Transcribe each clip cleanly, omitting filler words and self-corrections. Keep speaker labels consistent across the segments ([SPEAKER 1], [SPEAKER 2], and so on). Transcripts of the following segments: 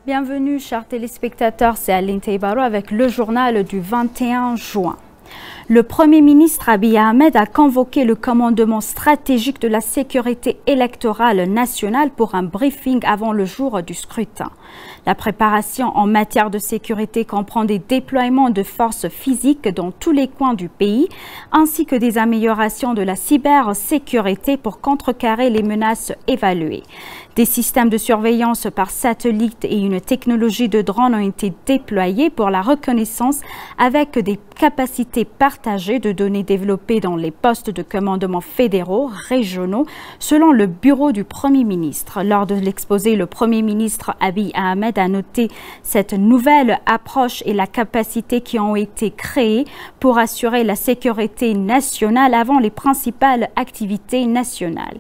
[SPEAKER 1] Bienvenue, chers téléspectateurs, c'est Aline Teibaro avec le journal du 21 juin. Le Premier ministre Abiy Ahmed a convoqué le commandement stratégique de la sécurité électorale nationale pour un briefing avant le jour du scrutin. La préparation en matière de sécurité comprend des déploiements de forces physiques dans tous les coins du pays, ainsi que des améliorations de la cybersécurité pour contrecarrer les menaces évaluées. Des systèmes de surveillance par satellite et une technologie de drone ont été déployés pour la reconnaissance avec des capacités partagées de données développées dans les postes de commandement fédéraux, régionaux, selon le bureau du Premier ministre. Lors de l'exposé, le Premier ministre Abiy Ahmed a noté cette nouvelle approche et la capacité qui ont été créées pour assurer la sécurité nationale avant les principales activités nationales.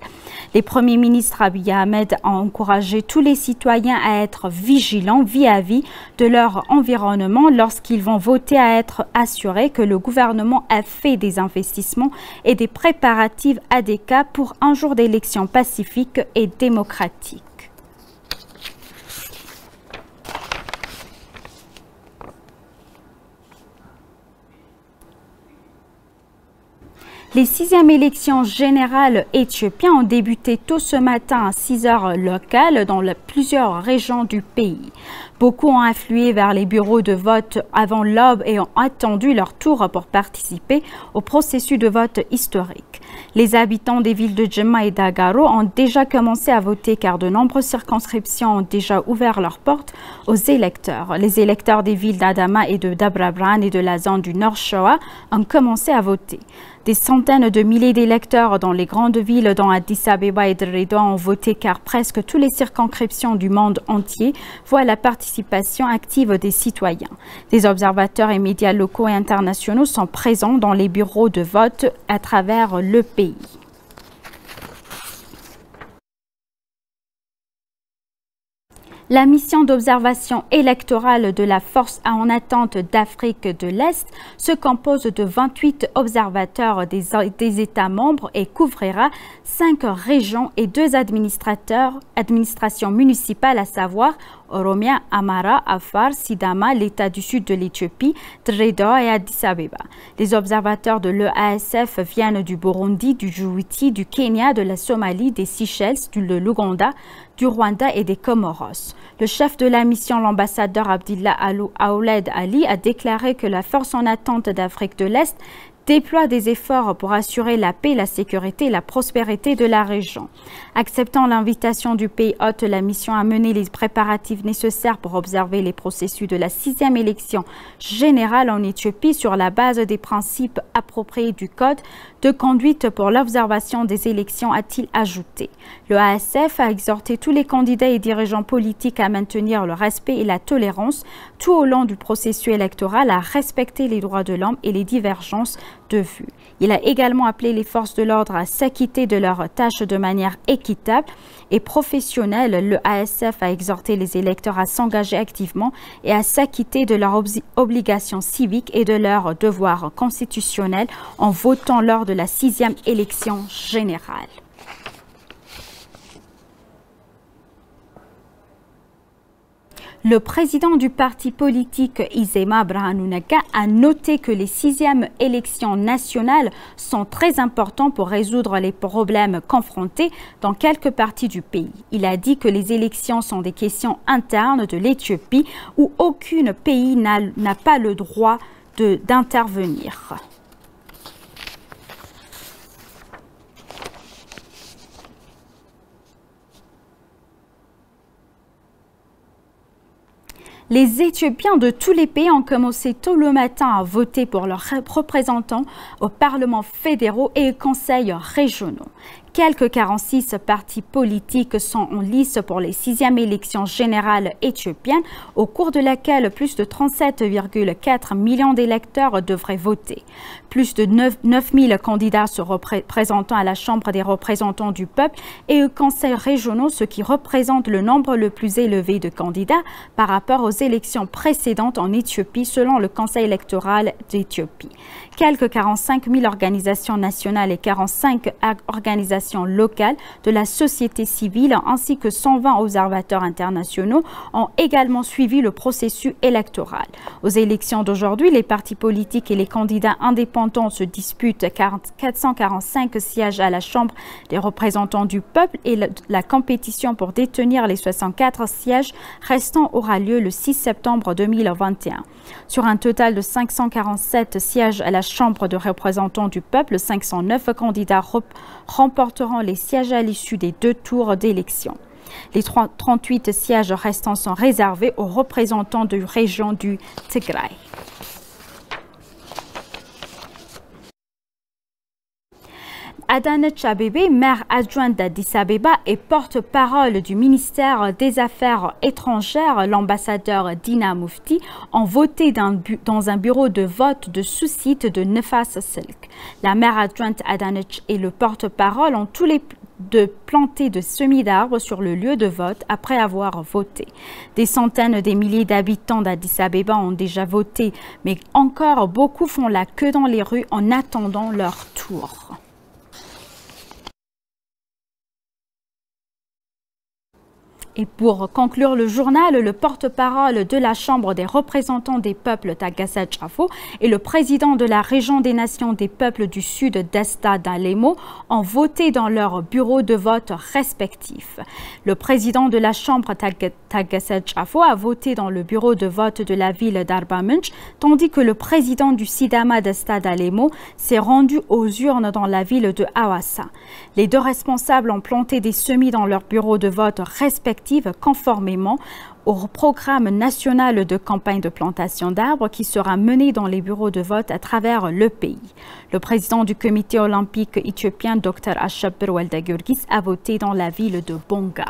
[SPEAKER 1] Les premiers ministres Abiy Ahmed ont encouragé tous les citoyens à être vigilants vis-à-vis de leur environnement lorsqu'ils vont voter, à être assurés que le gouvernement a fait des investissements et des préparatifs adéquats pour un jour d'élection pacifique et démocratique. Les 6e élections générales éthiopiennes ont débuté tôt ce matin à 6 heures locales dans plusieurs régions du pays. Beaucoup ont afflué vers les bureaux de vote avant l'aube et ont attendu leur tour pour participer au processus de vote historique. Les habitants des villes de Jemma et d'Agaro ont déjà commencé à voter car de nombreuses circonscriptions ont déjà ouvert leurs portes aux électeurs. Les électeurs des villes d'Adama et de Dabrabran et de la zone du Nord Shoa ont commencé à voter. Des centaines de milliers d'électeurs dans les grandes villes dont Addis Abeba et Dredwa ont voté car presque toutes les circonscriptions du monde entier voient la participation active des citoyens. Des observateurs et médias locaux et internationaux sont présents dans les bureaux de vote à travers le pays. La mission d'observation électorale de la Force en attente d'Afrique de l'Est se compose de 28 observateurs des États membres et couvrira 5 régions et 2 administrations municipales, à savoir Oromia, Amara, Afar, Sidama, l'État du sud de l'Éthiopie, Dredwa et Addis Abeba. Les observateurs de l'EASF viennent du Burundi, du Djibouti, du Kenya, de la Somalie, des Seychelles, de l'Ouganda, du Rwanda et des Comoros. Le chef de la mission, l'ambassadeur Abdillah Aouled Ali, a déclaré que la Force en attente d'Afrique de l'Est déploie des efforts pour assurer la paix, la sécurité et la prospérité de la région. Acceptant l'invitation du pays hôte, la mission a mené les préparatifs nécessaires pour observer les processus de la 6e élection générale en Éthiopie sur la base des principes appropriés du Code de conduite pour l'observation des élections, a-t-il ajouté. Le ASF a exhorté tous les candidats et dirigeants politiques à maintenir le respect et la tolérance tout au long du processus électoral, à respecter les droits de l'homme et les divergences de vue. Il a également appelé les forces de l'ordre à s'acquitter de leurs tâches de manière équitable et professionnelle. Le ASF a exhorté les électeurs à s'engager activement et à s'acquitter de leurs obligations civiques et de leurs devoirs constitutionnels en votant lors de la 6e élection générale. Le président du parti politique Izema Birhanu Nagga a noté que les 6e élections nationales sont très importantes pour résoudre les problèmes confrontés dans quelques parties du pays. Il a dit que les élections sont des questions internes de l'Éthiopie où aucun pays n'a pas le droit d'intervenir. Les Éthiopiens de tous les pays ont commencé tôt le matin à voter pour leurs représentants au Parlement fédéraux et aux conseils régionaux. Quelques 46 partis politiques sont en lice pour les 6e élections générales éthiopiennes, au cours de laquelle plus de 37,4 millions d'électeurs devraient voter. Plus de 9 000 candidats se représentant à la Chambre des représentants du peuple et aux conseils régionaux, ce qui représente le nombre le plus élevé de candidats par rapport aux élections précédentes en Éthiopie, selon le Conseil électoral d'Éthiopie. Quelques 45 000 organisations nationales et 45 organisations organisations locales, de la société civile ainsi que 120 observateurs internationaux ont également suivi le processus électoral. Aux élections d'aujourd'hui, les partis politiques et les candidats indépendants se disputent 445 sièges à la Chambre des représentants du peuple et la compétition pour détenir les 64 sièges restants aura lieu le 6 septembre 2021. Sur un total de 547 sièges à la Chambre des représentants du peuple, 509 candidats remporteront les sièges à l'issue des 2 tours d'élection. Les 38 sièges restants sont réservés aux représentants de la région du Tigray. Adanej Abebe, maire adjointe d'Addis Abeba et porte-parole du ministère des Affaires étrangères, l'ambassadeur Dina Mufti, ont voté dans un bureau de vote de sous-site de Nefas Silk. La maire adjointe Adanej et le porte-parole ont tous les de planter de semis d'arbres sur le lieu de vote après avoir voté. Des centaines de milliers d'habitants d'Addis Abeba ont déjà voté, mais encore beaucoup font la queue dans les rues en attendant leur tour. Et pour conclure le journal, le porte-parole de la Chambre des représentants des peuples Tagasa Chafo et le président de la région des nations des peuples du sud Desta d'Alemo ont voté dans leurs bureaux de vote respectifs. Le président de la Chambre Tagasa Chafo a voté dans le bureau de vote de la ville d'Arbamunch, tandis que le président du Sidama Desta d'Alemo s'est rendu aux urnes dans la ville de Hawassa. Les 2 responsables ont planté des semis dans leurs bureaux de vote respectifs conformément au programme national de campagne de plantation d'arbres qui sera mené dans les bureaux de vote à travers le pays. Le président du comité olympique éthiopien, Dr Ashabir Waldagurgis, a voté dans la ville de Bonga.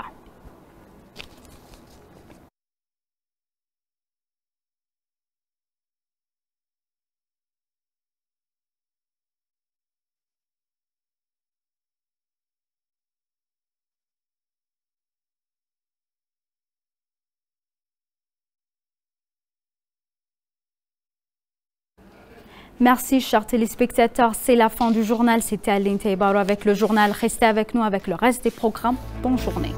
[SPEAKER 1] Merci, chers téléspectateurs. C'est la fin du journal. C'était Aline Taïbaro avec le journal. Restez avec nous avec le reste des programmes. Bonne journée.